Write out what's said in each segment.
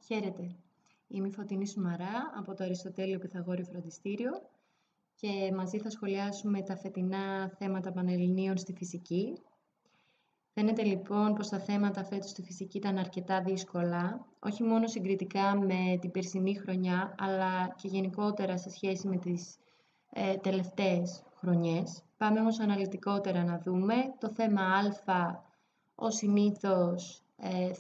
Χαίρετε, είμαι η Φωτεινή Σουμαρά από το Αριστοτέλειο Πυθαγόρη Φροντιστήριο και μαζί θα σχολιάσουμε τα φετινά θέματα πανελληνίων στη φυσική. Φαίνεται λοιπόν πως τα θέματα φέτος στη φυσική ήταν αρκετά δύσκολα, όχι μόνο συγκριτικά με την περσινή χρονιά, αλλά και γενικότερα σε σχέση με τις τελευταίες χρονιές. Πάμε όμως αναλυτικότερα να δούμε το θέμα Α, ως συνήθως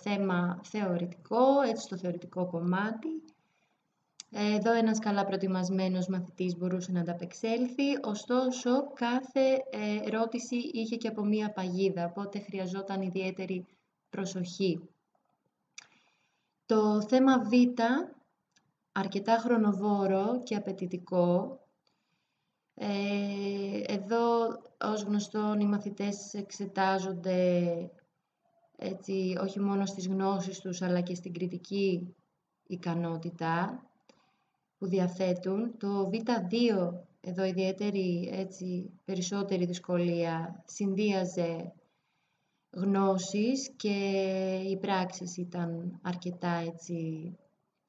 θέμα θεωρητικό, έτσι στο θεωρητικό κομμάτι. Εδώ ένας καλά προετοιμασμένος μαθητής μπορούσε να ανταπεξέλθει, ωστόσο κάθε ερώτηση είχε και από μία παγίδα, οπότε χρειαζόταν ιδιαίτερη προσοχή. Το θέμα Β, αρκετά χρονοβόρο και απαιτητικό. Εδώ, ως γνωστόν, οι μαθητές εξετάζονται έτσι, όχι μόνο στις γνώσεις τους, αλλά και στην κριτική ικανότητα που διαθέτουν. Το Β2, εδώ περισσότερη δυσκολία, συνδύαζε γνώσεις και οι πράξεις ήταν αρκετά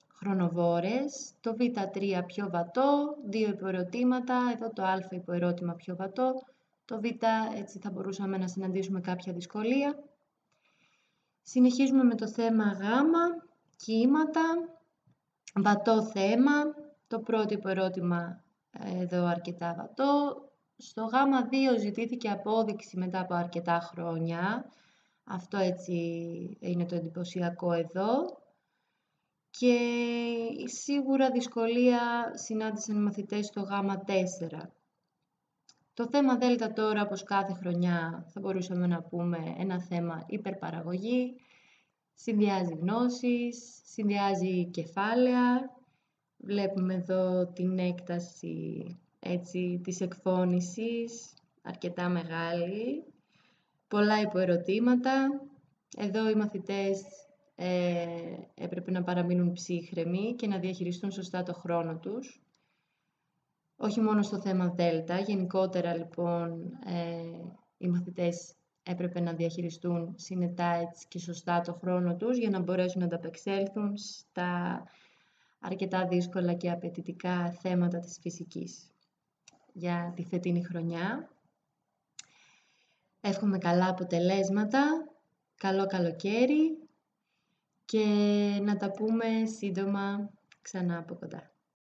χρονοβόρες. Το Β3 πιο βατό, 2 υποερωτήματα, εδώ το Α υποερώτημα πιο βατό. Το Β έτσι θα μπορούσαμε να συναντήσουμε κάποια δυσκολία. Συνεχίζουμε με το θέμα Γ, κύματα, βατό θέμα. Το πρώτο υποερώτημα εδώ αρκετά βατό. Στο Γ2 ζητήθηκε απόδειξη μετά από αρκετά χρόνια. Αυτό έτσι είναι το εντυπωσιακό εδώ. Και σίγουρα δυσκολία συνάντησαν οι μαθητές στο Γ4. Το θέμα Δ τώρα, όπως κάθε χρονιά, θα μπορούσαμε να πούμε ένα θέμα υπερπαραγωγή. Συνδυάζει γνώσεις, συνδυάζει κεφάλαια. Βλέπουμε εδώ την έκταση της εκφώνησης, αρκετά μεγάλη. Πολλά υποερωτήματα. Εδώ οι μαθητές έπρεπε να παραμείνουν ψύχρεμοι και να διαχειριστούν σωστά το χρόνο τους. Όχι μόνο στο θέμα Δέλτα, γενικότερα λοιπόν οι μαθητές έπρεπε να διαχειριστούν συνετά και σωστά το χρόνο τους για να μπορέσουν να ανταπεξέλθουν στα αρκετά δύσκολα και απαιτητικά θέματα της φυσικής για τη φετινή χρονιά. Εύχομαι καλά αποτελέσματα, καλό καλοκαίρι και να τα πούμε σύντομα ξανά από κοντά.